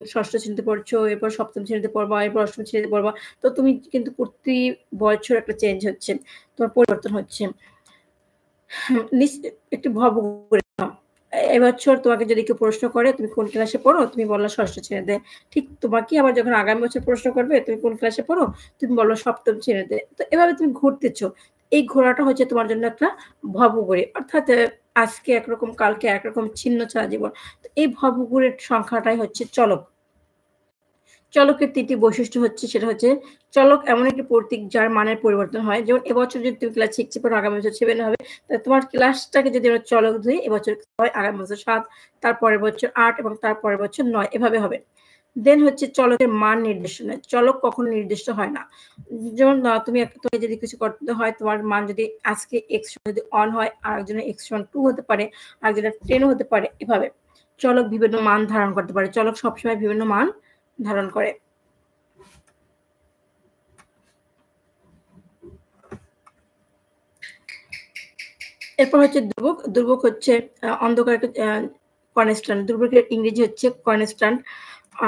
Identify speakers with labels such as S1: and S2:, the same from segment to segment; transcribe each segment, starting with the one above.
S1: ষষ্ঠ শ্রেণীতে পড়ছো, এরপর সপ্তম শ্রেণীতে পড়বা, এরপর অষ্টম শ্রেণীতে পড়বা। তো তুমি কিন্তু প্রতি বছর একটা চেঞ্জ হচ্ছে। তোমার পরিবর্তন হচ্ছে। একটু ভাবো করে নাও। এবছর তোমাকে যদি কেউ প্রশ্ন করে তুমি কোন ক্লাসে পড়ো? তুমি বললা ষষ্ঠ শ্রেণীতে। ঠিক তোমাকে আবার যখন আগামী বছর প্রশ্ন করবে তুমি কোন ক্লাসে পড়ো? তুমি বললো সপ্তম শ্রেণীতে। তো এভাবে তুমি ঘুরতেছো। এই ঘোরাটা হচ্ছে তোমার জন্য একটা ভবঘুরে। অর্থাৎ আজকে একরকম কালকে একরকম ছিন্ন ছাড়া জীবন। তো এই ভবঘুরের সংখ্যাটাই হচ্ছে চলক। চলকের ৩ টি বৈশিষ্ট্য হচ্ছে সেটা হচ্ছে চলক এমন একটি প্রতীক যার মানের পরিবর্তন হয়। যেমন এবছর যদি তুমি ক্লাস 6 এ পড়ো আগামী বছর 7 হবে। তাহলে তোমার ক্লাসটাকে যদি আমরা চলক ধরি এবছর 6 আগামী বছর 7 তারপরের বছর 8 এবং তারপরের বছর 9 এভাবে হবে। দেন হচ্ছে চলকের মান নির্দেশনা। চলক কখনো নির্দিষ্ট হয় না। যেমন তুমি যদি কিছু করতে হয় তোমার মান যদি আজকে x যদি অন হয় আরেকজনের x = 2 হতে পারে, আরেকজনের 10 ও হতে পারে এভাবে। চলক বিভিন্ন মান ধারণ করতে পারে। চলক সবসময় বিভিন্ন মান ধারণ করে। এরপর হচ্ছে ধ্রুবক। ধ্রুবক হচ্ছে অন্ধকার কনস্ট্যান্ট। ধ্রুবকের ইংরেজি হচ্ছে কনস্ট্যান্ট।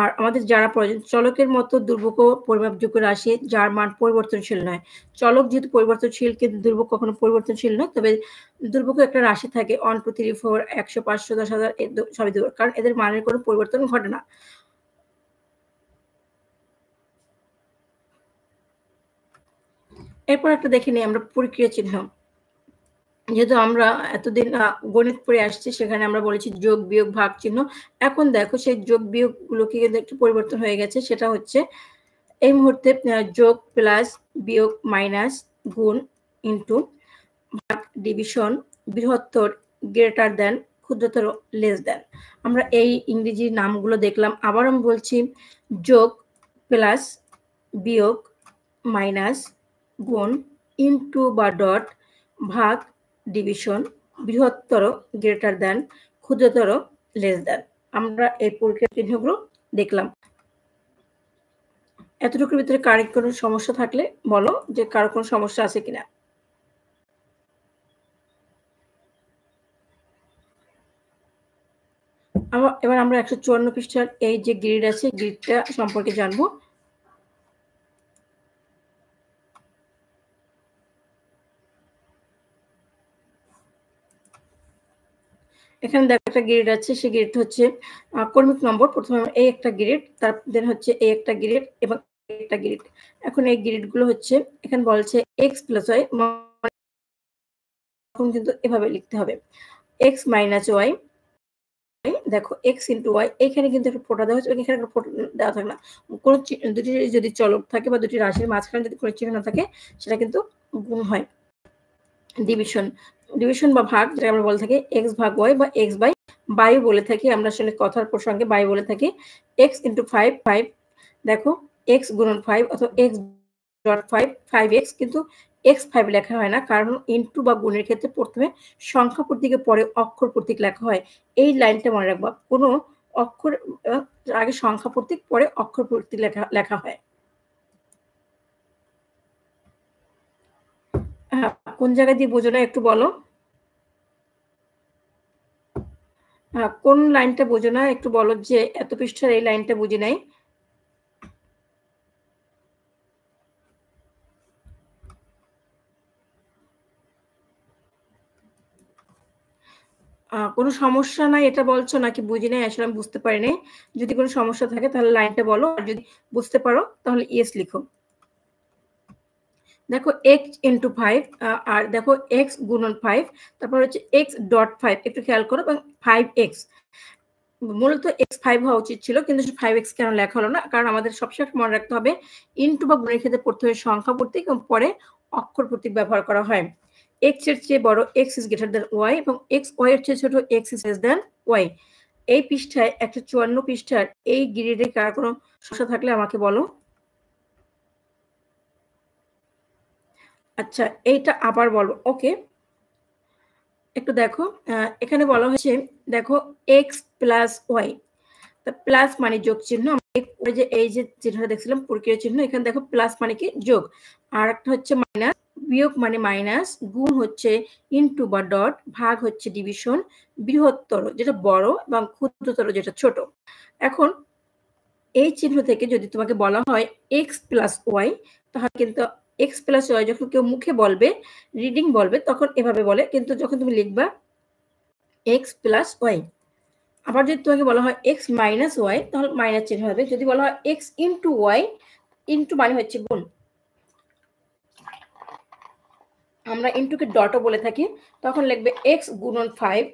S1: আর আমাদের জানা প্রয়োজন চলকের মতো ধ্রুবকও পরিমাপযোগ্য রাশি যার মান পরিবর্তনশীল নয়। চলক যেহেতু পরিবর্তনশীল কিন্তু ধ্রুবক কখনো পরিবর্তনশীল নয়। তবে ধ্রুবকও একটা রাশি থাকে 1 2 3 4 100 500 10,000 সবই ধ্রুবক। কারণ এদের মানের কোনো পরিবর্তন ঘটে না। এরপর একটা দেখে নিই আমরা প্রক্রিয়া চিহ্ন। যেহেতু আমরা এতদিন গণিত পড়ে আসছি সেখানে আমরা বলেছি যোগ, বিয়োগ, ভাগ চিহ্ন। এখন দেখো সেই যোগ বিয়োগগুলোকে কিন্তু একটু পরিবর্তন হয়ে গেছে। সেটা হচ্ছে এই মুহূর্তে যোগ, প্লাস, বিয়োগ, মাইনাস, গুণ, ইনটু, ভাগ, ডিভিশন, বৃহত্তর, গ্রেটার দ্যান, ক্ষুদ্রতর, লেস দ্যান। আমরা এই ইংরেজি নামগুলো দেখলাম। আবার আমি বলছি যোগ, প্লাস, বিয়োগ, মাইনাস, গুণ, ইনটু বা ডট, ভাগ, ডিভিশন, বৃহত্তর, গ্রেটার দ্যান, ক্ষুদ্রতর, লেস দ্যান। আমরা এই প্রক্রিয়া চিহ্নগুলো দেখলাম। এতটুকুর ভিতরে কারো কোনো সমস্যা থাকলে বলো যে কারো কোনো সমস্যা আছে কিনা। এবার আমরা 154 পৃষ্ঠার এই যে গ্রিড আছে গ্রিডটা সম্পর্কে জানবো। এখানে দেখো একটা গ্রিড আছে সেই গ্রিডটা হচ্ছে ক্রমিক নম্বর। প্রথমে এই একটা গ্রিড দেন হচ্ছে এই একটা গ্রিড এবং একটা গ্রিড। এখন এই গ্রিডগুলো হচ্ছে এখানে বলছে x প্লাস y এখন কিন্তু এভাবে লিখতে হবে x মাইনাস y। দেখো x ইন্টু y এখানে কিন্তু একটা ফোঁটা দেওয়া হচ্ছে এখানে একটা ফোঁটা দেওয়া থাকে না। কোনো দুটি যদি চলক থাকে বা দুটি রাশির মাঝখানে যদি কোনো চিহ্ন না থাকে সেটা কিন্তু গুণ হয়। ডিভিশন বা ভাগ যেটা আমরা বলে থাকি x ভাগ y বা x বাই বায়ু বলে থাকি আমরা আসলে কথার প্রসঙ্গে বায়ু বলে থাকি x ইন্টু 5 দেখো x গুণন 5 অথবা x ডট 5x কিন্তু x5 লেখা হয় না কারণ ইনটু বা গুণের ক্ষেত্রে প্রথমে সংখ্যা প্রতীকে পরে অক্ষর প্রতীক লেখা হয়। এই লাইনটা মনে রাখবা কোনো অক্ষর আগে সংখ্যা প্রতীক পরে অক্ষর প্রতীক লেখা হয়। হ্যাঁ, কোন জায়গা দিয়ে বোঝো না একটু বলো। কোন লাইনটা বোঝো না একটু বলো যে এত পৃষ্ঠার এই লাইনটা বুঝি নাই। কোনো সমস্যা নাই এটা বলছো নাকি বুঝি নাই আসলে আমি বুঝতে পারি নাই। যদি কোনো সমস্যা থাকে তাহলে লাইনটা বলো আর যদি বুঝতে পারো তাহলে ইয়েস লিখো। দেখো x ইন্টু 5 আর দেখো x গুণন 5 তারপর হচ্ছে x ডট 5 একটু খেয়াল করো এবং 5x মূলত x5 হওয়া উচিত ছিল কিন্তু 5x কেন লেখা হলো না কারণ আমাদের সবসময় মনে রাখতে হবে ইনটু বা গুণের ক্ষেত্রে প্রথমে সংখ্যা প্রতীক এবং পরে অক্ষর প্রতীক ব্যবহার করা হয়। x এর চেয়ে বড় x is greater than y এবং x y এর চেয়ে ছোট x is less than y। এই পৃষ্ঠায় 154 পৃষ্ঠার এই গ্রিডে কার কোনো সমস্যা থাকলে আমাকে বলো। আচ্ছা এইটা আবার বলো ওকে। একটু দেখো এখানে বলা হয়েছে দেখো x প্লাস y প্লাস মানে যোগ চিহ্ন যে এই যে চিহ্নটা দেখছিলাম প্রক্রিয়া চিহ্ন এখানে দেখো প্লাস মানে কি যোগ আর একটা হচ্ছে মাইনাস বিয়োগ মানে মাইনাস গুণ হচ্ছে ইনটু বা ডট ভাগ হচ্ছে ডিভিশন বৃহত্তর যেটা বড় এবং ক্ষুদ্রতর যেটা ছোট। এখন এই চিহ্ন থেকে যদি তোমাকে বলা হয় x প্লাস y, তাহলে কিন্তু x প্লাস y যখন কেউ মুখে বলবে, রিডিং বলবে, তখন এভাবে বলে। কিন্তু যখন তুমি লিখবা x প্লাস y, আবার যদি তোমাকে বলা হয় x মাইনাস y, তাহলে মাইনাস চিহ্ন হবে। যদি বলা হয় x ইনটু y, ইনটু মানে হচ্ছে গুণ, আমরা ইনটুকে ডটও বলে থাকি, তখন লিখবে x গুণন 5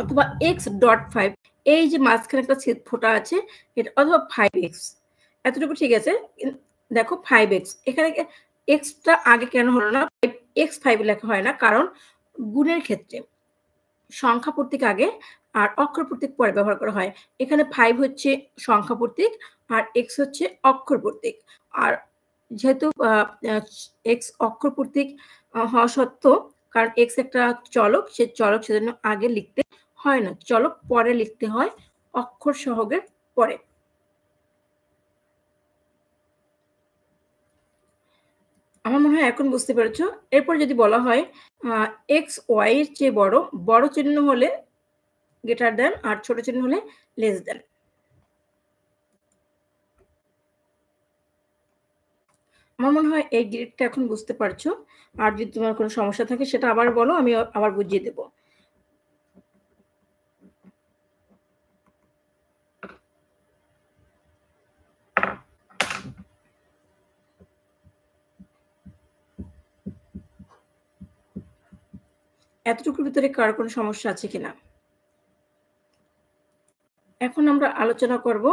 S1: অথবা x ডট 5। এই যে মাঝখানে একটা ফোঁটা আছে এটা, অথবা 5x, এতটুকু ঠিক আছে। দেখো 5x, এখানে এক্সটা আগে কেন হলো না, x5 লেখা হয় না, কারণ গুণের ক্ষেত্রে সংখ্যা প্রতীক আগে আর অক্ষর প্রতীক পরে ব্যবহার করা হয়। এখানে 5 হচ্ছে সংখ্যা প্রতীক আর x হচ্ছে অক্ষর প্রতীক। আর যেহেতু x অক্ষর প্রতীক হওয়া সত্ত্বেও, কারণ x একটা চলক, সে চলক, সেজন্য আগে লিখতে হয় না, চলক পরে লিখতে হয়, অক্ষর সহগের পরে। আমার মনে হয় এখন বুঝতে পেরেছ। এরপর যদি বলা হয় x y এর চেয়ে বড়, বড় চিহ্ন হলে গ্রেটার দ্যান আর ছোট চিহ্ন হলে লেস দ্যান। আমার মনে হয় এই গ্রিডটা এখন বুঝতে পারছো। আর যদি তোমার কোনো সমস্যা থাকে সেটা আবার বলো, আমি আবার বুঝিয়ে দেব। এতটুকুর ভিতরে কার কোনো সমস্যা আছে কিনা? এখন আমরা আলোচনা করব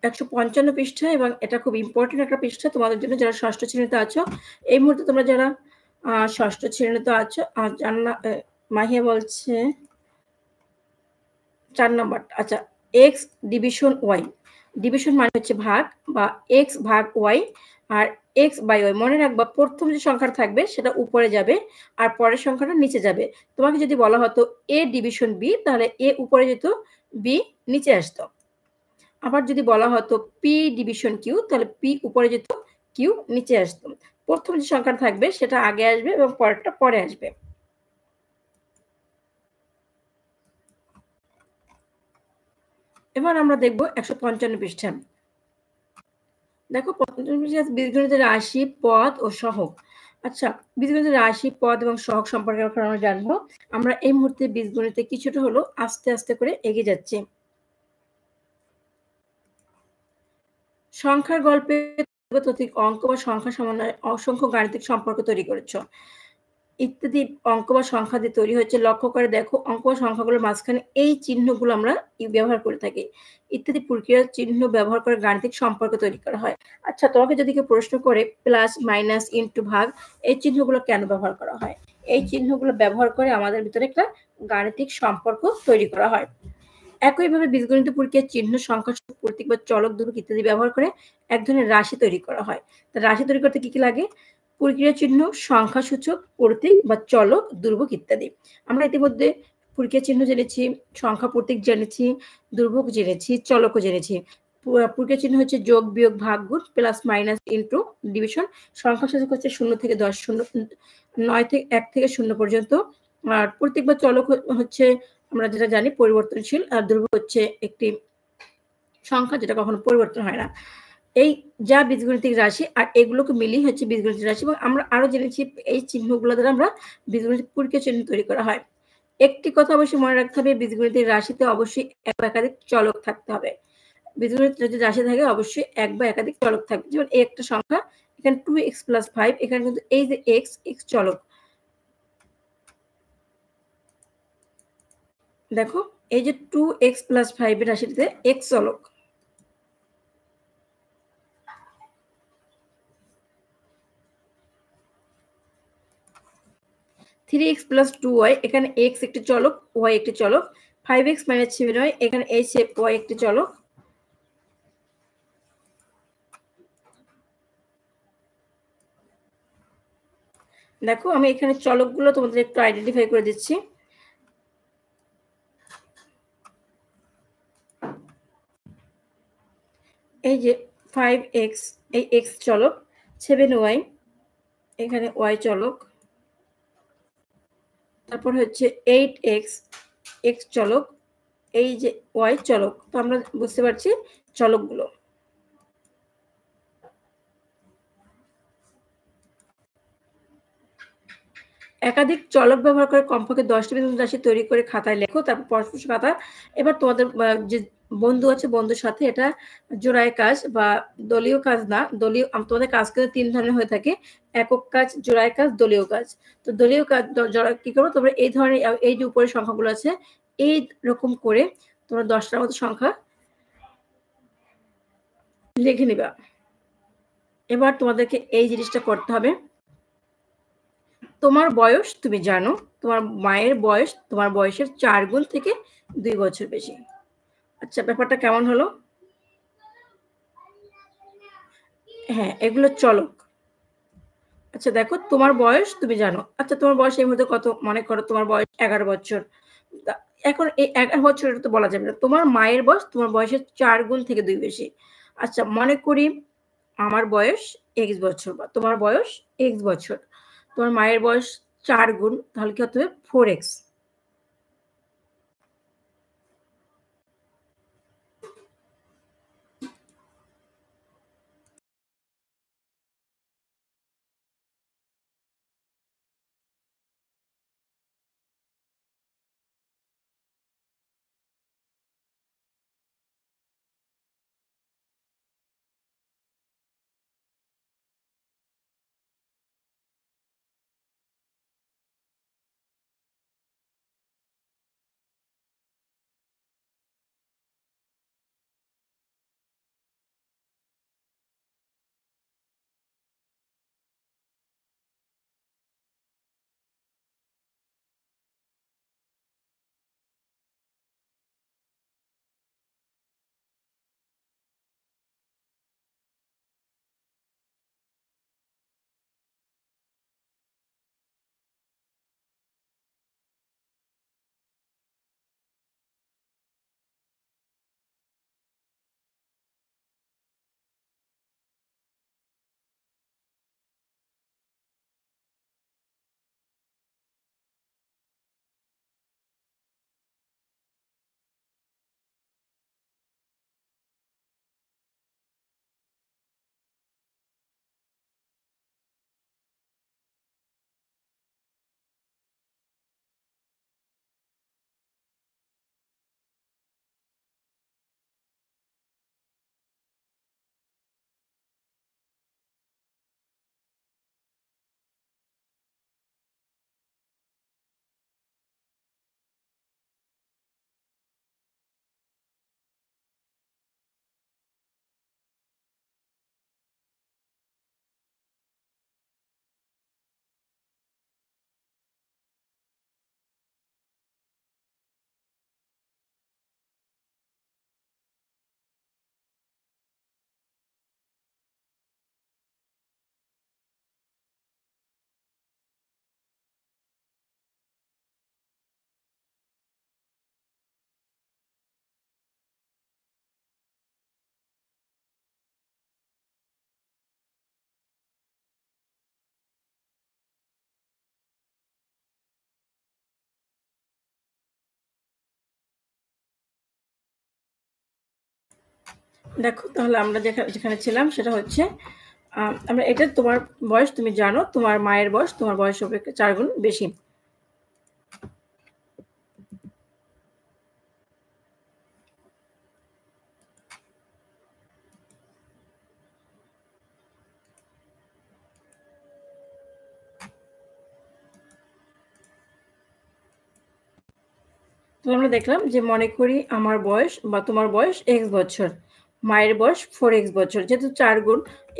S1: ১৫৫ পৃষ্ঠা, এবং এটা খুব ইম্পর্টেন্ট একটা পৃষ্ঠা তোমাদের জন্য যারা ষষ্ঠ শ্রেণীতে আছো। এই মুহূর্তে তোমরা যারা ষষ্ঠ শ্রেণীতে আছো, মাহিয়া বলছে ৪ নম্বর। আচ্ছা, x ডিভিশন y, ডিভিশন মানে হচ্ছে ভাগ, বা x ভাগ y, আর x বাই y। মনে রাখবা প্রথম যে সংখ্যাটা থাকবে সেটা উপরে যাবে আর পরের সংখ্যাটা নিচে যাবে। তোমাকে যদি বলা হতো a ডিভিশন b, তাহলে a উপরে যেত, b নিচে আসতো। আবার যদি বলা হতো p ডিভিশন q, তাহলে p উপরে যেত, q নিচে আসতো। প্রথম যে সংখ্যাটা থাকবে সেটা আগে আসবে এবং পরেরটা পরে আসবে। এবার আমরা দেখব ১৫৫ পৃষ্ঠা। দেখো, বীজগণিতের রাশি, পদ ও সহগ। আচ্ছা, বীজগণিতের রাশি, পদ এবং সহগ সম্পর্কে এখন আমরা জানবো। আমরা এই মুহূর্তে বীজগণিতে কিছুটা হলো আস্তে আস্তে করে এগিয়ে যাচ্ছি। সংখ্যার গল্পে অঙ্ক বা সংখ্যা সমন্বয়ে অসংখ্য গাণিতিক সম্পর্ক তৈরি করেছ ইত্যাদি অঙ্ক বা সংখ্যা দিয়ে তৈরি হয়েছে। লক্ষ্য করে দেখো, অঙ্ক বা সংখ্যাগুলোর মাঝখানে এই চিহ্নগুলো আমরা ব্যবহার করে থাকি। ইত্যাদি প্রক্রিয়ার চিহ্ন ব্যবহার করে গাণিতিক সম্পর্ক তৈরি করা হয়। আচ্ছা, তোমাকে যদি কেউ প্রশ্ন করে প্লাস, মাইনাস, ইনটু, ভাগ, এই চিহ্নগুলো কেন ব্যবহার করা হয়? এই চিহ্নগুলো ব্যবহার করে আমাদের ভিতরে একটা গাণিতিক সম্পর্ক তৈরি করা হয়। একইভাবে বীজগণিত প্রক্রিয়ার চিহ্ন, সংখ্যা, প্রতীক বা চলক, ধ্রুবক ইত্যাদি ব্যবহার করে এক ধরনের রাশি তৈরি করা হয়। তা রাশি তৈরি করতে কি কি লাগে? প্রক্রিয়া চিহ্ন, সংখ্যাসূচক, প্রতীক বা চলক, ধ্রুবক ইত্যাদি। আমরা ইতিমধ্যে প্রক্রিয়া চিহ্ন জেনেছি, সংখ্যা, প্রতীক জেনেছি, ধ্রুবক জেনেছি, চলকও জেনেছি। প্রক্রিয়া চিহ্ন হচ্ছে যোগ, বিয়োগ, ভাগ, গুণ, প্লাস, মাইনাস, ইনটু, ডিভিশন। সংখ্যাসূচক হচ্ছে 0 থেকে 10, 9 থেকে 1 থেকে 0 পর্যন্ত। আর প্রতীক বা চলক হচ্ছে আমরা যেটা জানি পরিবর্তনশীল, আর ধ্রুবক হচ্ছে একটি সংখ্যা যেটা কখনো পরিবর্তন হয় না। এই যা বীজগণিতিক রাশি, আর এগুলোকে মিলিয়ে হচ্ছে বীজগণিতিক রাশি। এবং আমরা আরো জেনেছি এই চিহ্নগুলো দ্বারা আমরা বীজগণিতিক প্রক্রিয়া চিহ্ন তৈরি করা হয়। একটি কথা অবশ্যই মনে রাখতে হবে, বীজগণিতিক রাশিতে অবশ্যই এক বা একাধিক চলক থাকতে হবে। বীজগণিত যদি রাশি থাকে অবশ্যই এক বা একাধিক চলক থাকবে। যেমন এই একটা সংখ্যা, এখানে 2x + 5, এখানে কিন্তু এই যে x চলক। দেখো, এই যে 2x + 5 এর রাশিটিতে x চলক। 3x + 2y, এখানে x একটি চলক, y একটি চলক। 5x - 7y, এখানে y একটি চলক। দেখো, আমি এখানে চলকগুলো তোমাদের একটু আইডেন্টিফাই করে দিচ্ছি। এই যে 5x, এই x চলক, 7y, এখানে y চলক। তারপর হচ্ছে 8x, x চলক, এই যে ওয়াই চলক। তো আমরা বুঝতে পারছি চলকগুলো। একাধিক চলক ব্যবহার করে কমপক্ষে ১০ টি বেতন রাশি তৈরি করে খাতায় লেখো। তারপর পরস্পর খাতা এবার তোমাদের যে বন্ধু আছে বন্ধুর সাথে এটা জোড়ায় কাজ বা দলীয় কাজ না। দলীয় তোমাদের কাজ কিন্তু ৩ ধরনের হয়ে থাকে। একক কাজ, জোড়ায় কাজ, দলীয় কাজ। তো দলীয় কাজ জোড়া কি করবো? তোমরা এই ধরনের এই যে উপরের সংখ্যাগুলো আছে এইরকম করে তোমরা ১০ টার মতো সংখ্যা লিখে নিবা। এবার তোমাদেরকে এই জিনিসটা করতে হবে। তোমার বয়স তুমি জানো, তোমার মায়ের বয়স তোমার বয়সের ৪ গুণ থেকে ২ বছর বেশি। আচ্ছা ব্যাপারটা কেমন হলো? হ্যাঁ, এগুলো চলক। আচ্ছা দেখো তোমার বয়স তুমি জানো। আচ্ছা তোমার বয়স এই মুহূর্তে কত? মনে করো তোমার বয়স ১১ বছর। তা এখন এই ১১ বছর এটা তো বলা যাবে না। তোমার মায়ের বয়স তোমার বয়সের ৪ গুণ থেকে ২ বেশি। আচ্ছা মনে করি আমার বয়স X বছর বা তোমার বয়স X বছর। তোমার মায়ের বয়স ৪ গুণ তাহলে কি হতে হবে 4x। দেখো তাহলে আমরা যেখানে ছিলাম সেটা হচ্ছে আমরা এটা তোমার বয়স তুমি জানো, তোমার মায়ের বয়স তোমার বয়স অপেক্ষা ৪ গুণ বেশি। তাহলে আমরা দেখলাম যে মনে করি আমার বয়স বা তোমার বয়স X বছর। মায়ের বয়স 4x বছর। যেহেতু ৪ গুণ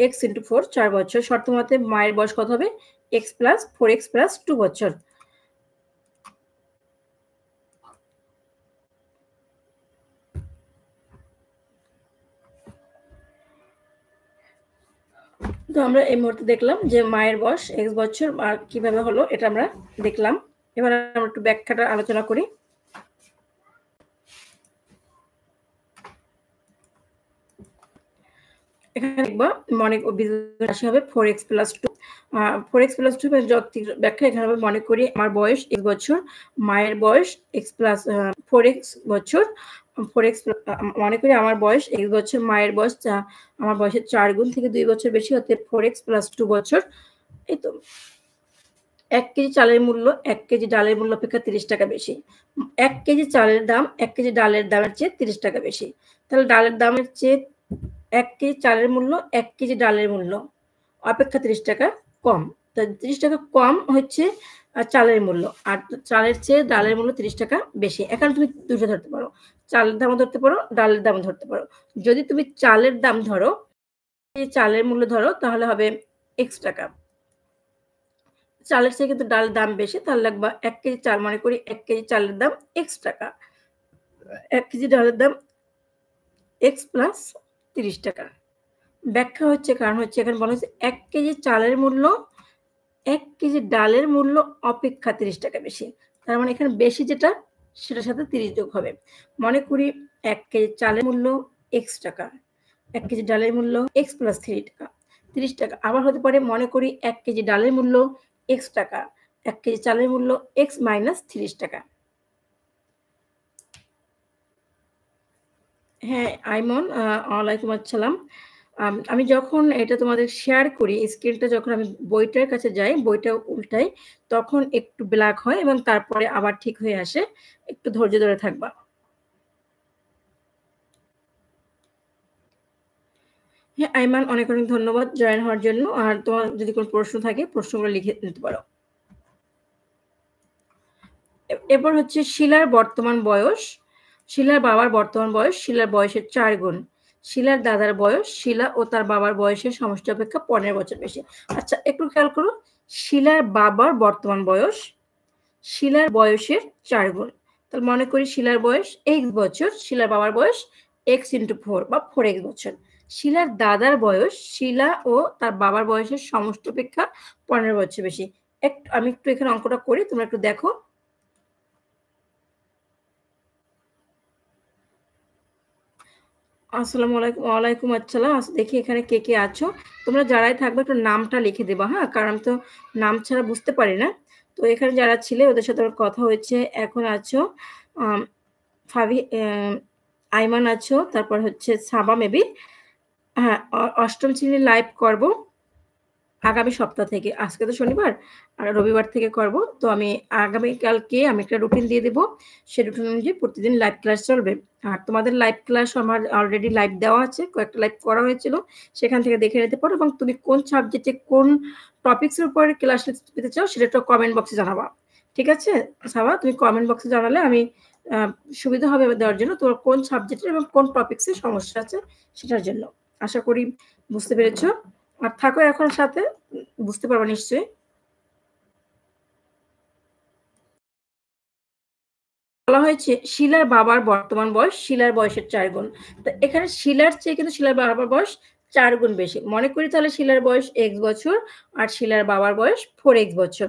S1: x * 4 ৪ বছর। শর্তমতে মায়ের বয়স কত হবে? x + 4x + 2 বছর। তো আমরা এই মুহূর্তে দেখলাম যে মায়ের বয়স X বছর আর কিভাবে হলো এটা আমরা দেখলাম। এবার আমরা একটু ব্যাখ্যাটা আলোচনা করি। এখানে দেখবা মনে রাশি হবে 4x + 2 4x + 2 মানে যৌক্তিক ব্যাখ্যা এখানে হবে মনে করি আমার বয়স x বছর, মায়ের বয়স x প্লাস 4x বছর। 4x মনে করি আমার বয়স x বছর, মায়ের বয়স আমার বয়সের 4 গুণ থেকে 2 বছর বেশি, অতএব 4x + 2 বছর। এই তো ১ কেজি চালের মূল্য ১ কেজি ডালের মূল্য অপেক্ষা ৩০ টাকা বেশি। ১ কেজি চালের দাম ১ কেজি ডালের দামের চেয়ে ৩০ টাকা বেশি। তাহলে ডালের দামের চেয়ে ১ কেজি চালের মূল্য ১ কেজি ডালের মূল্য অপেক্ষা ৩০ টাকা কম। তো ৩০ টাকা কম হচ্ছে চালের মূল্য। আর চালের চেয়ে ডালের মূল্য ৩০ টাকা বেশি। এখানে তুমি ২ টা ধরতে পারো। চালের দামও ধরতে পারো, ডালের দামও ধরতে পারো। যদি তুমি চালের দাম ধরো, চালের মূল্য ধরো তাহলে হবে X টাকা। চালের চেয়ে কিন্তু ডালের দাম বেশি। তাহলে লিখবা ১ কেজি চাল মনে করি ১ কেজি চালের দাম X টাকা। ১ কেজি ডালের দাম X প্লাস ৩০ টাকা। ব্যাখ্যা হচ্ছে কারণ হচ্ছে এখানে বলা হয়েছে ১ কেজি চালের মূল্য ১ কেজি ডালের মূল্য অপেক্ষা ৩০ টাকা বেশি। তার মানে এখানে বেশি যেটা সেটার সাথে ৩০ যোগ হবে। মনে করি ১ কেজি চালের মূল্য X টাকা। ১ কেজি ডালের মূল্য X প্লাস ৩০ টাকা। ৩০ টাকা। আবার হতে পারে মনে করি ১ কেজি ডালের মূল্য X টাকা। ১ কেজি চালের মূল্য X মাইনাস ৩০ টাকা। হ্যাঁ, আইমন ওয়ালাইকুম আসসালাম। আমি যখন এটা তোমাদের শেয়ার করি, স্ক্রিনটা যখন আমি বইটার কাছে যাই, বইটা উল্টাই, তখন একটু ব্ল্যাক হয় এবং তারপরে আবার ঠিক হয়ে আসে। একটু ধৈর্য ধরে থাকবা। হ্যাঁ, আইমান অনেক, অনেক ধন্যবাদ জয়েন হওয়ার জন্য। আর তোমার যদি কোনো প্রশ্ন থাকে, প্রশ্নগুলো লিখে নিতে পারো। এরপর হচ্ছে শিলার বর্তমান বয়স। শিলার বাবার বর্তমান বয়স শিলার বয়সের ৪ গুণ। শিলার দাদার বয়স শিলা ও তার বাবার বয়সের সমষ্টি অপেক্ষা ১৫ বছর বেশি। আচ্ছা একটু খেয়াল করো। শিলার বাবার বর্তমান বয়স শিলার বয়সের ৪ গুণ। তাহলে মনে করি শিলার বয়স X বছর, শিলার বাবার বয়স X × 4 বা 4X বছর। শিলার দাদার বয়স শিলা ও তার বাবার বয়সের সমষ্টি অপেক্ষা ১৫ বছর বেশি। আমি একটু এখানে অঙ্কটা করি, তোমরা একটু দেখো। আসসালামু আলাইকুম। ওয়ালাইকুম আসসালাম। দেখি এখানে কে, কে আছো? তোমরা যারাই থাকবে একটু নামটা লিখে দিবা, হ্যাঁ? কারণ আমি তো নাম ছাড়া বুঝতে পারি না। তো এখানে যারা ছিলে ওদের সাথে আমার কথা হয়েছে। এখন আছো আম ফাবি আইমান আছো, তারপর হচ্ছে সাবা মেবি। হ্যাঁ, ৮ম শ্রেণীর লাইভ করব আগামী সপ্তাহ থেকে। আজকে তো শনিবার, আর রবিবার থেকে করব। তো আমি আগামীকালকে আমি একটা রুটিন দিয়ে দেব। সেই রুটিন অনুযায়ী প্রতিদিন লাইভ ক্লাস চলবে। আর তোমাদের লাইভ ক্লাস আমার অলরেডি লাইভ দেওয়া আছে। কয়েকটা লাইভ করা হয়েছিল। সেখান থেকে দেখে নিতে পারো এবং তুমি কোন সাবজেক্টে কোন টপিকস এর উপরে ক্লাস পেতে চাও সেটা একটু কমেন্ট বক্সে জানাবা। ঠিক আছে? সাবা তুমি কমেন্ট বক্সে জানালে আমি আ সুবিধা হবে দেওয়ার জন্য তোমার কোন সাবজেক্টের এবং কোন টপিকস এর সমস্যা আছে সেটার জন্য। আশা করি বুঝতে পেরেছ। আর থাকো এখন সাথে। বুঝতে পারবা নিশ্চয়ই। বলা হয়েছে শিলার বাবার বর্তমান বয়স শিলার বয়সের ৪ গুণ। তো এখানে শিলার চেয়ে কিন্তু শিলার বাবার বয়স ৪ গুণ বেশি। মনে করি তাহলে শিলার বয়স X বছর আর শিলার বাবার বয়স 4X বছর।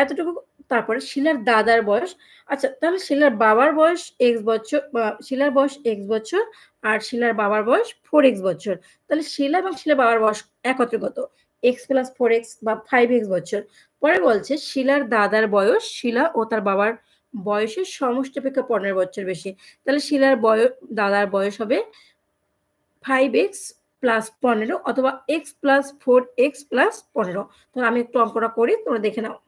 S1: এতটুকু। তারপরে শিলার দাদার বয়স। আচ্ছা তাহলে শিলার বাবার বয়স X বছর বা শিলার বয়স X বছর আর শিলার বাবার বয়স 4X বছর। তাহলে শিলা এবং শিলার বাবার বয়স একত্রে কত? X + 4X বা 5X বছর। পরে বলছে শিলার দাদার বয়স শিলা ও তার বাবার বয়সের সমষ্টি অপেক্ষা ১৫ বছর বেশি। তাহলে শিলার দাদার বয়স হবে 5x + ১৫ অথবা x + 4x + ১৫। তো আমি একটু অঙ্কটা করি, তোমরা দেখে নাও।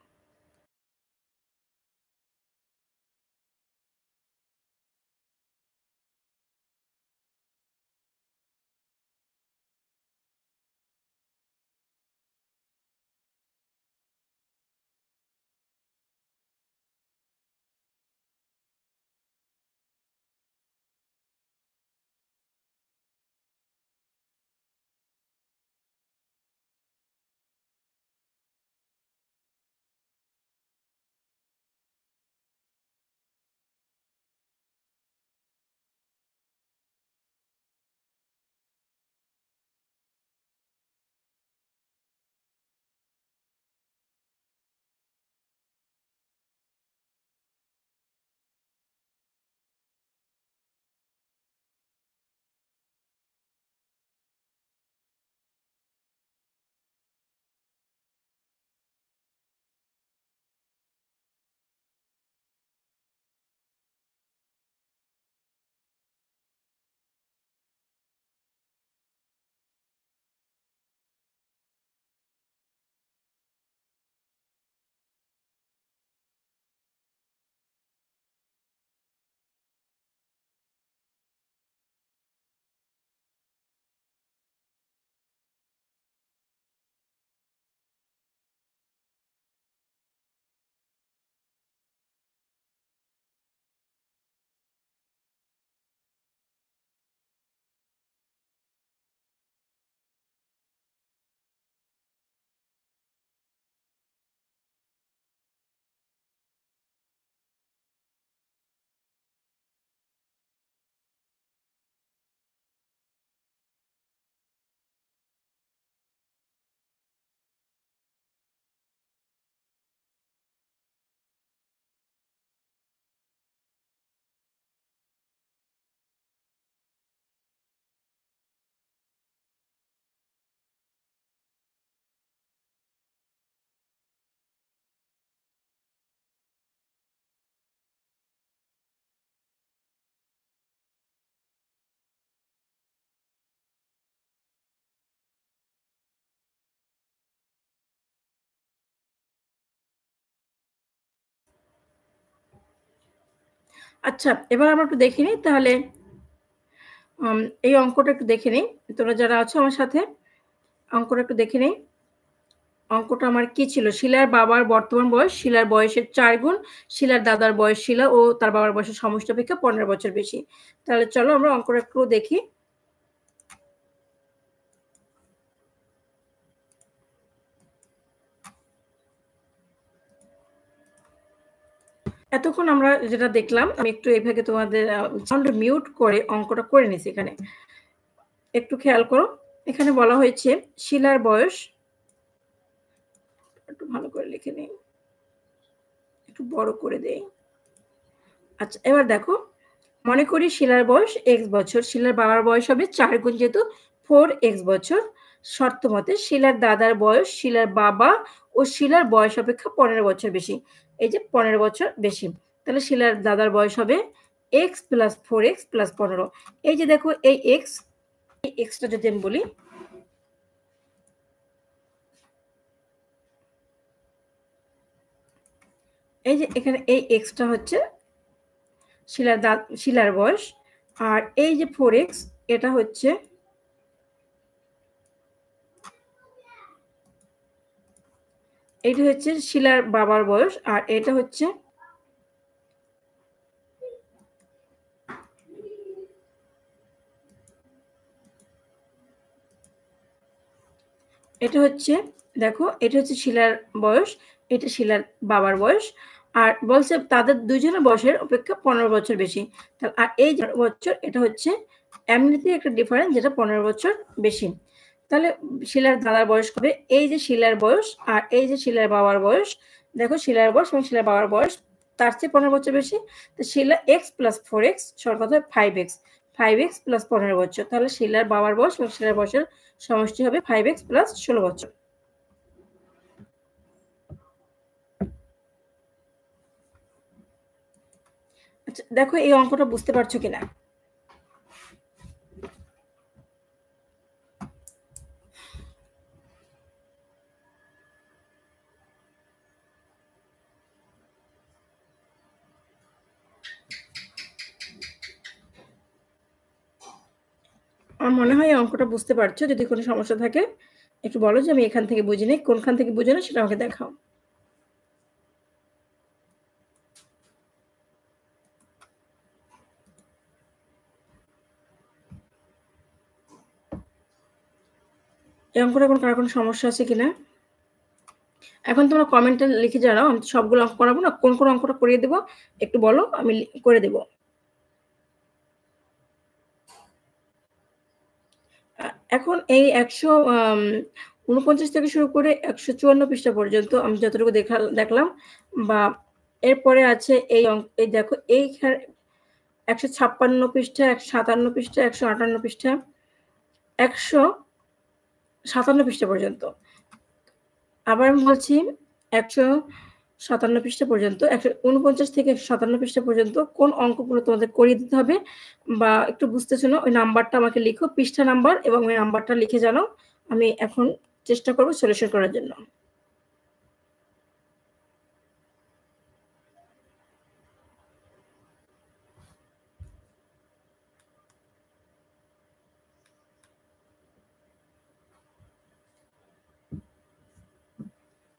S1: আচ্ছা, এবার আমরা একটু দেখে নিই তাহলে এই অঙ্কটা একটু দেখে নিই। তোমরা যারা আছো আমার সাথে অঙ্কটা একটু দেখে নেই। অঙ্কটা আমার কি ছিল? শিলার বাবার বর্তমান বয়স শিলার বয়সের ৪ গুণ, শিলার দাদার বয়স শিলা ও তার বাবার বয়সের সমষ্টি অপেক্ষা ১৫ বছর বেশি। তাহলে চলো আমরা অঙ্কটা একটু দেখি। এতক্ষণ আমরা যেটা দেখলাম আমি একটু এভাবে তোমাদের সাউন্ড মিউট করে অঙ্কটা করে নিছি এখানে। একটু খেয়াল করো। এখানে বলা হয়েছে শিলার বয়স একটু ভালো করে লিখে নেই। একটু বড় করে দেই। আচ্ছা, এবার দেখো মনে করি শিলার বয়স x বছর। শিলার বাবার বয়স হবে ৪ গুণ যেহেতু 4x বছর। শর্ত মতে শিলার দাদার বয়স শিলার বাবা ও শিলার বয়স অপেক্ষা ১৫ বছর বেশি। এই যে ১৫ বছর বেশি। তাহলে শিলার দাদার বয়স হবে x প্লাস 4x প্লাস ১৫। এই যে দেখো এই x টা যদি আমি বলি এই যে এখানে এই x টা হচ্ছে শিলার বয়স আর এই যে 4x এটা হচ্ছে এটা হচ্ছে শিলার বাবার বয়স আর এটা হচ্ছে এটা হচ্ছে দেখো এটা হচ্ছে শিলার বয়স, এটা শিলার বাবার বয়স আর বলছে তাদের দুজনের বয়সের অপেক্ষা ১৫ বছর বেশি। আর এই বছর এটা হচ্ছে এমনিতেই একটা ডিফারেন্স যেটা ১৫ বছর বেশি। তাহলে শিলার দাদার বয়স হবে এই যে শিলার বয়স আর এই যে শিলার বাবার বয়স। দেখো শিলার বয়স এবং শিলার বাবার বয়স তার চেয়ে ১৫ বছর বেশি। তো শিলা x প্লাস 4x সমান কত হয় 5x 5x প্লাস ১৫ বছর। তাহলে শিলার বাবার বয়স এবং শিলার বয়সের সমষ্টি হবে 5x প্লাস 16 বছর। আচ্ছা, দেখো এই অঙ্কটা বুঝতে পারছো কিনা? আমার মনে হয় এই অঙ্কটা বুঝতে পারছো। যদি কোনো সমস্যা থাকে একটু বলো যে আমি এখান থেকে বুঝিনি, কোনখান থেকে বুঝো না সেটা আমাকে দেখাও। এই অঙ্কটা কারো কোনো সমস্যা আছে কিনা? এখন তোমরা কমেন্টে লিখে জানাও। আমি তো সবগুলো অঙ্ক করাবো না। কোন অঙ্কটা করিয়ে দেব একটু বলো, আমি করে দেব। এখন এই ১৪৯ থেকে শুরু করে ১৫৪ পৃষ্ঠা পর্যন্ত আমি যতটুকু দেখলাম বা এরপরে আছে এই দেখো এইখানে ১৫৬ পৃষ্ঠা, ১৫৭ পৃষ্ঠা, ১৫৮ পৃষ্ঠা, ১৫৭ পৃষ্ঠা পর্যন্ত। আবার আমি বলছি ১৫৭ পৃষ্ঠা পর্যন্ত ১৪৯ থেকে ১৫৭ পৃষ্ঠা পর্যন্ত কোন অঙ্কগুলো তোমাদের করিয়ে দিতে হবে বা একটু বুঝতেছো না ওই নাম্বারটা আমাকে লিখো, পৃষ্ঠা নাম্বার এবং ওই নাম্বারটা লিখে জানাও। আমি এখন চেষ্টা করব সলিউশন করার জন্য।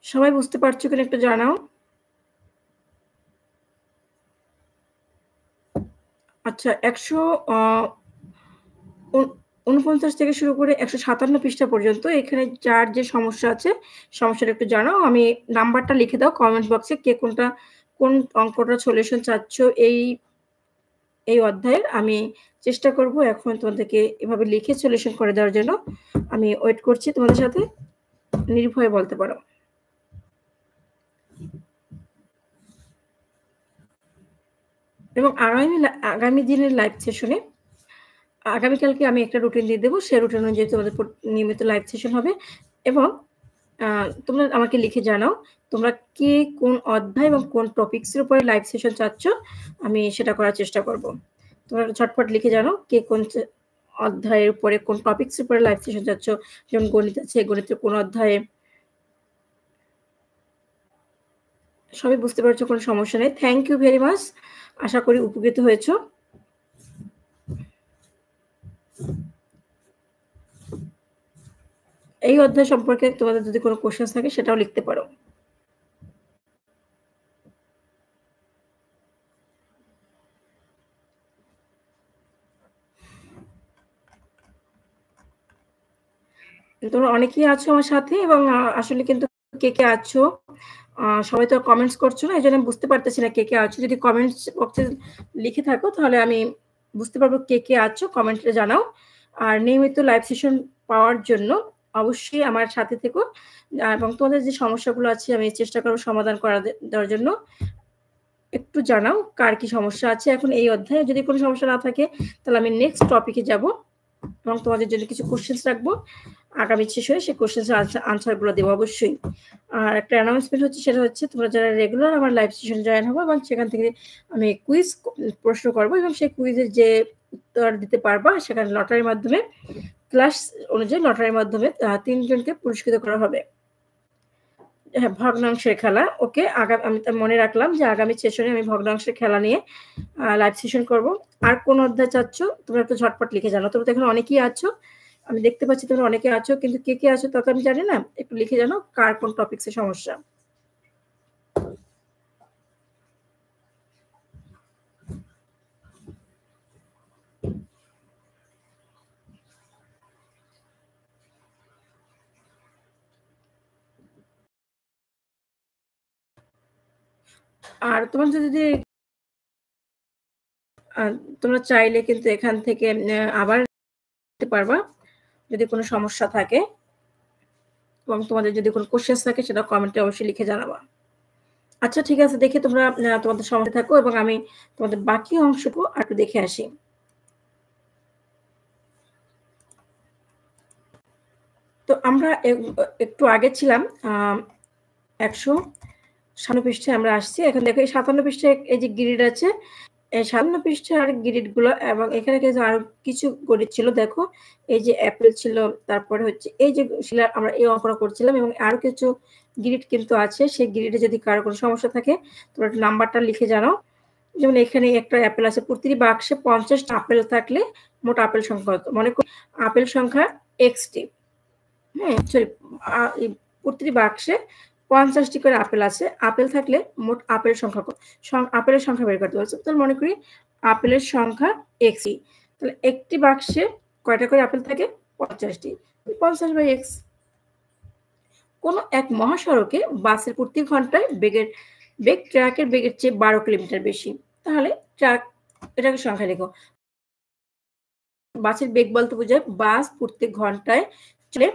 S1: সবাই বুঝতে পারছো কিনা একটু জানাও। আচ্ছা ১৪৯ থেকে শুরু করে ১৫৭ পৃষ্ঠা পর্যন্ত এখানে যার যে সমস্যা আছে সমস্যাটা একটু জানাও। আমি নাম্বারটা লিখে দাও কমেন্ট বক্সে কে কোন অঙ্কটা সলিউশন চাচ্ছ এই অধ্যায়ের। আমি চেষ্টা করব এখন তোমাদেরকে এভাবে লিখে সলিউশন করে দেওয়ার জন্য। আমি ওয়েট করছি তোমাদের সাথে। নির্ভয়ে বলতে পারো। এবং আগামী দিনের লাইভ সেশনে আগামীকালকে আমি একটা রুটিন দিয়ে দেবো। সেই রুটিন অনুযায়ী তোমাদের নিয়মিত লাইভ সেশন হবে এবং তোমরা আমাকে লিখে জানাও তোমরা কে কোন অধ্যায় এবং কোন টপিকস এর উপরে লাইভ সেশন চাচ্ছ। আমি সেটা করার চেষ্টা করব। তোমরা ঝটপট লিখে জানাও কে কোন অধ্যায়ের উপরে কোন টপিকস এর উপরে লাইভ সেশন চাচ্ছ। যেমন গণিত আছে, গণিতের কোন অধ্যায়ে সবই বুঝতে পারছো, কোনো সমস্যা নেই। Thank you very much. আশা করি উপকৃত হয়েছো। এই অধ্যায় সম্পর্কে তোমাদের যদি কোনো কোয়েশ্চেন থাকে সেটাও লিখতে পারো। তোমরা অনেকেই আছো আমার সাথে এবং আসলে কিন্তু কে আছো সবাই তো কমেন্টস করছো না, এজন্য আমি বুঝতে পারতেছি না কে আছো। যদি কমেন্টস বক্সে লিখে থাকো তাহলে আমি বুঝতে পারবো কে আছো, কমেন্টে জানাও। আর নিয়মিত লাইভ সেশন পাওয়ার জন্য অবশ্যই আমার সাথে থেকো এবং তোমাদের যে সমস্যাগুলো আছে আমি চেষ্টা করব সমাধান দেওয়ার জন্য। একটু জানাও কার কি সমস্যা আছে এখন এই অধ্যায়ে। যদি কোনো সমস্যা না থাকে তাহলে আমি নেক্সট টপিকে যাব এবং তোমাদের জন্য কিছু কোশ্চেন্স রাখবো। আগামী শেষে সেই কোশ্চেন্সের আনসারগুলো দেবো অবশ্যই। আর একটা অ্যানাউন্সমেন্ট হচ্ছে, সেটা হচ্ছে তোমরা যারা রেগুলার আমার লাইভ সেশন জয়েন হবো এবং সেখান থেকে আমি কুইজ প্রশ্ন করবো এবং সেই কুইজের যে উত্তর দিতে পারবা সেখানে লটারির মাধ্যমে, ক্লাস অনুযায়ী লটারির মাধ্যমে 3 জনকে পুরস্কৃত করা হবে। হ্যাঁ, ভগ্নাংশের খেলা। ওকে, আমি মনে রাখলাম যে আগামী সেশনে আমি ভগ্নাংশের খেলা নিয়ে লাইভ সেশন করব। আর কোন অধ্যায় চাচ্ছ তোমরা একটু ঝটপট লিখে জানাও। তোমরা তো এখন অনেকেই আছো, আমি দেখতে পাচ্ছি তোমরা অনেকে আছো, কিন্তু কে আছো তা তো আমি জানি না। একটু লিখে জানাও কার কোন টপিকসে সমস্যা। আর তোমার যদি তোমরা চাইলে কিন্তু এখান থেকে আবার দিতে পারবা যদি কোনো সমস্যা থাকে, এবং তোমাদের যদি কোনো কোশ্চেন থাকে সেটা কমেন্টে অবশ্যই লিখে জানাবা। আচ্ছা ঠিক আছে, দেখে তোমরা তোমাদের সমস্যা থাকো এবং আমি তোমাদের বাকি অংশটুকু একটু দেখে আসি। তো আমরা একটু আগে ছিলাম 156 পৃষ্ঠায় আমরা আসছি। এখন দেখো এই 57 পৃষ্ঠায় এই যে গ্রিড আছে, এই 57 পৃষ্ঠার গ্রিডগুলো এবং এখানে কিন্তু আরো কিছু গণিত ছিল। দেখো এই যে অ্যাপেল ছিল, তারপরে হচ্ছে এই যে আমরা এই অঙ্কটা করছিলাম এবং আরো কিছু গ্রিড কিন্তু আছে। সেই গ্রিডে যদি কারো কোনো সমস্যা থাকে তোমরা নাম্বারটা লিখে জানাও। যেমন এখানে একটা অ্যাপেল আছে, প্রতিটি বাক্সে 50টা আপেল থাকলে মোট আপেল সংখ্যা কত? মনে করি আপেল সংখ্যা টি। হ্যাঁ, সরি, প্রতিটি বাক্সে 50টি করে আপেল আছে। আপেল থাকলে মোট আপেল সংখ্যা কত? আপেলের সংখ্যা বের করতে বলছে। তাহলে মনে করি আপেলের সংখ্যা টি। তাহলে একটি বাক্সে কয়টা করে আপেল থাকে? 50টি। 50/x। কোনো এক মহাসড়কে বাসের প্রতি ঘন্টায় বেগ ট্রাকের বেগের চেয়ে 12 কিলোমিটার বেশি। তাহলে ট্রাক, এটাকে সংখ্যা লেখো। বাসের বেগ বলতে বোঝায় বাস প্রত্যেক ঘন্টায় চলে।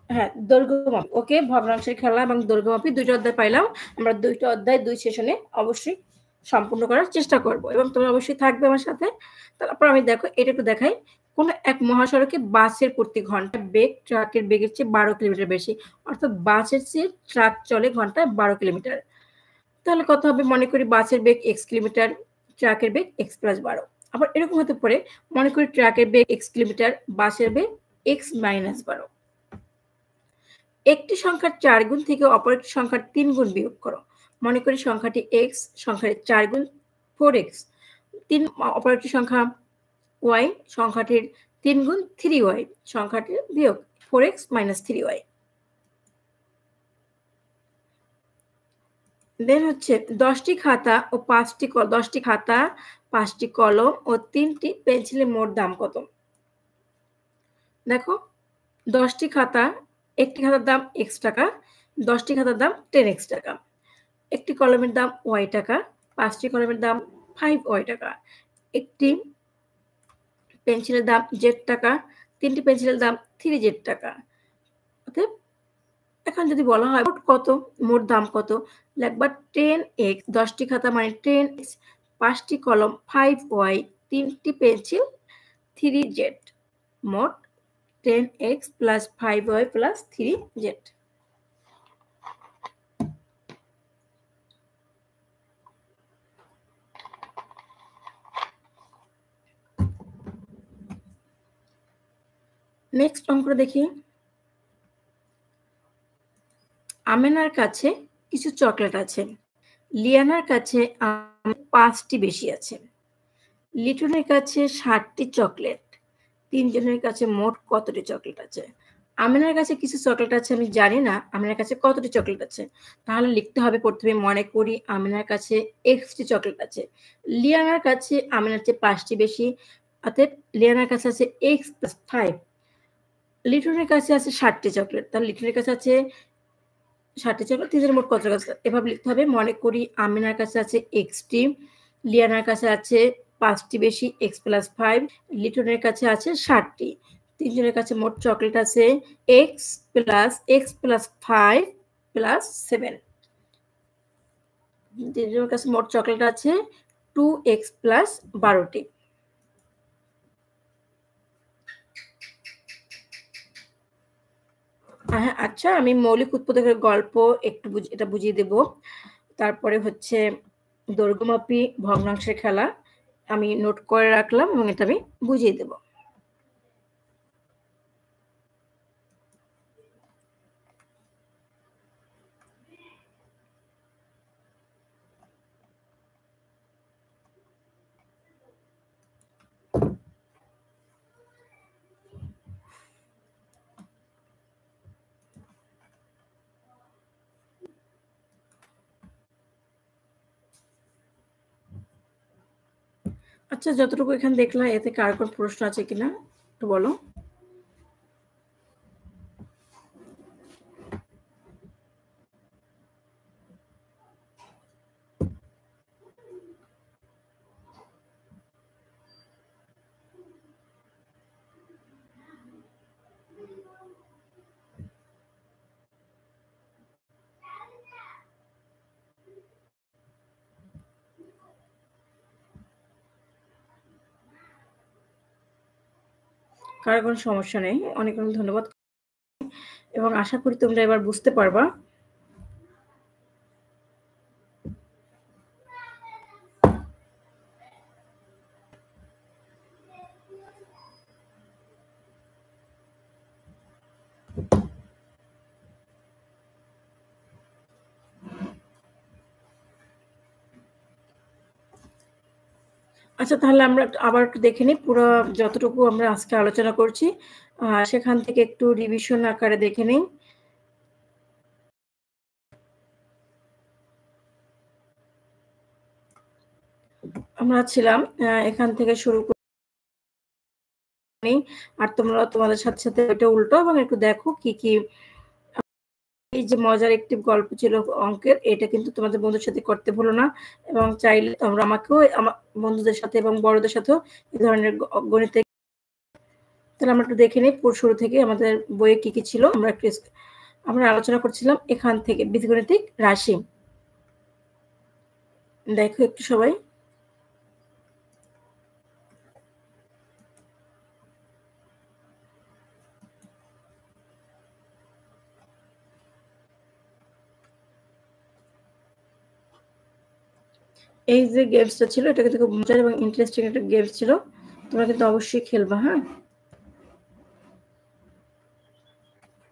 S1: হ্যাঁ, দৈর্ঘ্যমাপী। ওকে, ভগ্নাংশের খেলা এবং দৈর্ঘ্যমাপী 2টা অধ্যায় পাইলাম। আমরা 2টা অধ্যায় 2 সেশনে অবশ্যই সম্পূর্ণ করার চেষ্টা করব এবং তোমরা অবশ্যই থাকবে আমার সাথে। তারপর আমি দেখো এটা একটু দেখাই। কোন এক মহাসড়কে বাসের প্রতি ঘন্টায় বেগ ট্রাকের বেগের চেয়ে 12 কিলোমিটার বেশি। অর্থাৎ বাসের চেয়ে ট্রাক চলে ঘন্টায় 12 কিলোমিটার। তাহলে কত হবে? মনে করি বাসের বেগ x কিলোমিটার, ট্রাকের বেগ x + 12। আবার এরকম হতে পারে, মনে করি ট্রাকের বেগ x কিলোমিটার, বাসের বেগ x - 12। একটি সংখ্যার 4 গুণ থেকে অপর একটি সংখ্যার 3 গুণ বিয়োগ করো। মনে করি সংখ্যাটি x, সংখ্যাটি 4 গুণ 4x। অপর একটি সংখ্যা y, সংখ্যাটির 3 গুণ 3y, সংখ্যাটির বিয়োগ 4x - 3y। দেন হচ্ছে 10টি খাতা ও 10টি খাতা, 5টি কলম ও 3টি পেন্সিলের মোট দাম কত? দেখো 10টি খাতা, একটি খাতার দাম x টাকা, 10টি খাতার দাম 10x টাকা। একটি কলমের দাম y টাকা, 5টি কলমের দাম 5y টাকা। একটি পেন্সিলের দাম z টাকা, 3টি পেন্সিলের দাম 3z টাকা। অতএব এখন যদি বলা হয় মোট দাম কত, লিখবা 10x, 10টি খাতা মানে 10x, 5টি কলম 5y, 3টি পেন্সিল 3z, মোট 10x + 5y + 3z। নেক্সট অঙ্কটা দেখি। আমেনার কাছে কিছু চকলেট আছে। লিয়ানার কাছে ৫টি বেশি আছে। লিটনের কাছে ৬০টি চকলেট। ৩ জনের কাছে মোট কতটি চকলেট আছে? আমিনার কাছে কিছু চকলেট আছে আমি জানি না আমিনার কাছে কতটি চকলেট আছে। তাহলে লিখতে হবে ১ম এ মনে করি আমিনার কাছে X টি চকলেট আছে। লিয়ানার কাছে আমিনার চেয়ে ৫ টি বেশি। অতএব লিয়ানার কাছে আছে X + 5। লিটনের কাছে আছে ৬০ টি চকলেট। তাহলে লিটনের কাছে আছে ৬০ টি চকলেট। ৩ জনের মোট কত চকলেট আছে? এভাবে লিখতে হবে। মনে করি আমিনার কাছে আছে X টি, লিয়ানার কাছে আছে ৫ টি বেশি X + 5, লিটনের কাছে আছে ৬০ টি। ৩ জনের কাছে মোট চকলেট আছে X + 5 + 7। ৩ জনের কাছে মোট চকলেট আছে 2X + ১২ টি। হ্যাঁ, আচ্ছা আমি মৌলিক উৎপাদকের গল্প একটু এটা বুঝিয়ে দেব। তারপরে হচ্ছে দৈর্ঘ্যমাপী ভগ্নাংশের খেলা আমি নোট করে রাখলাম এবং এটা আমি বুঝিয়ে দেব। আচ্ছা যতটুকু এখানে দেখলাম এতে কার কোন প্রশ্ন আছে কিনা একটু বলো? কারো কোনো সমস্যা নেই। অনেক, অনেক ধন্যবাদ এবং আশা করি তোমরা এবার বুঝতে পারবা। আচ্ছা তাহলে আমরা আবার একটু দেখে নিই পুরা যতটুকু আমরা আজকে আলোচনা করছি সেখান থেকে একটু রিভিশন আকারে দেখে নিই। আমরা ছিলাম এখান থেকে শুরু করি আর তোমরা তোমাদের সাথে, সাথে ওইটা উল্টাও এবং একটু দেখো কি, কি এই যে মজার একটি গল্প ছিল অঙ্কের এটা কিন্তু তোমাদের বন্ধুর সাথে করতে ভুলো না এবং চাইলে তোমরা আমাকেও আমার বন্ধুদের সাথে এবং বড়দের সাথেও এই ধরনের গণিতে তাহলে আমরা একটু দেখে নিই শুরু থেকে আমাদের বইয়ে কি, কি ছিল আমরা আলোচনা করছিলাম এখান থেকে বীজগণিতিক রাশি। দেখো একটু সবাই। এই যে গেমসটা ছিল এটা কিন্তু খুব মজার এবং ইন্টারেস্টিং একটা গেমস ছিল। তোমরা কিন্তু অবশ্যই খেলবা, হ্যাঁ?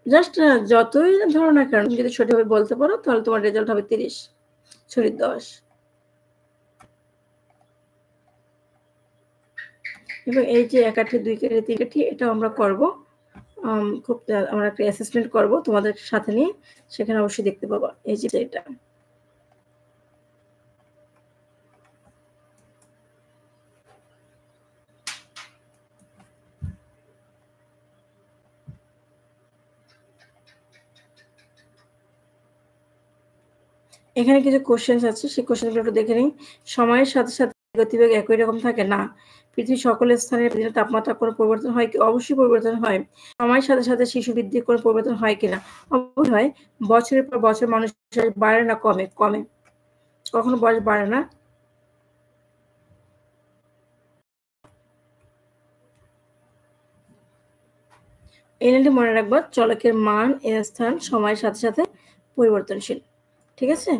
S1: জাস্ট যতই ধরো না কেন তুমি যদি সঠিকভাবে বলতে পারো তাহলে তোমার রেজাল্ট হবে ৩০, ছড়ির ১০। এবং এই যে ১ কাঠি ২ কাঠি ৩ কাঠি এটাও আমরা করব। খুব আমরা একটা অ্যাসেসমেন্ট করব তোমাদের সাথে নিয়ে। সেখানে অবশ্যই দেখতে পাবা। এই যে এটা। এখানে কিছু কোয়েশ্চেনস আছে সেই কোয়েশ্চেনগুলো একটু দেখে নিই। সময়ের সাথে, সাথে গতিবেগ একই রকম থাকে? না। পৃথিবীর সকল স্থানে প্রতিদিন তাপমাত্রার কোনো পরিবর্তন হয় কি? অবশ্যই পরিবর্তন হয়। সময়ের সাথে, সাথে শিশু বৃদ্ধির কোনো পরিবর্তন হয় কিনা? অবশ্যই হয়। বছরের পর বছর মানুষের বাড়ে না কমে? কমে। কখনো বয়স বাড়ে না। এই লাইনটি মনে রাখবা চলকের মান এর স্থান সময়ের সাথে, সাথে পরিবর্তনশীল। ঠিক আছে?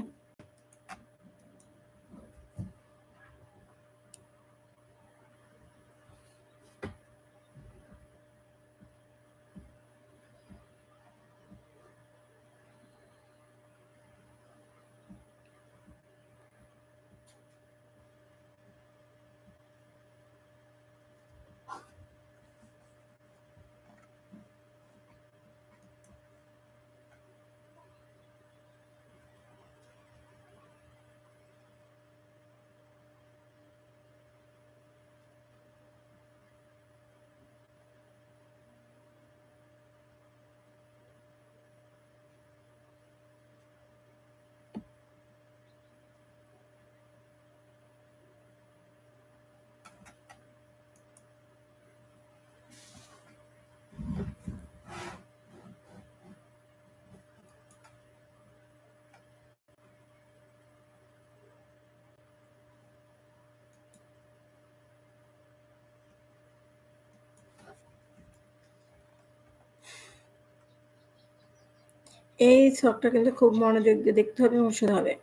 S1: এই ছকটা কিন্তু খুব মনোযোগ দিয়ে দেখতে হবে এবং শুনতে হবে।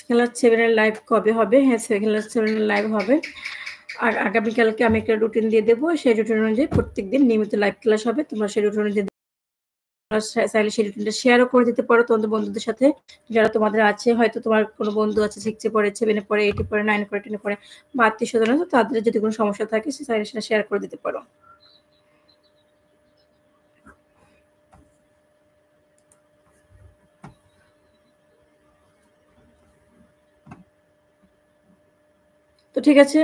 S1: ক্লাস 7 এর লাইভ কবে হবে? হ্যাঁ, ক্লাস 7 এর লাইভ হবে। আর আগামীকালকে আমি একটা রুটিন দিয়ে দেব। সেই রুটিন অনুযায়ী প্রত্যেকদিন নিয়মিত লাইভ ক্লাস হবে। তোমরা সেই রুটিন অনুযায়ী চাইলে সেই রুটিনটা শেয়ারও করে দিতে পারো তোমাদের বন্ধুদের সাথে। যারা তোমাদের আছে, হয়তো তোমার কোনো বন্ধু আছে 6 এ পড়ে, 7 এ পড়ে, 8 এ পড়ে, 9 এ পড়ে, 10 এ পড়ে বা আত্মীয়স্বজন আছে, তাদের যদি কোনো সমস্যা থাকে চাইলে সেটা শেয়ার করে দিতে পারো। তো ঠিক আছে।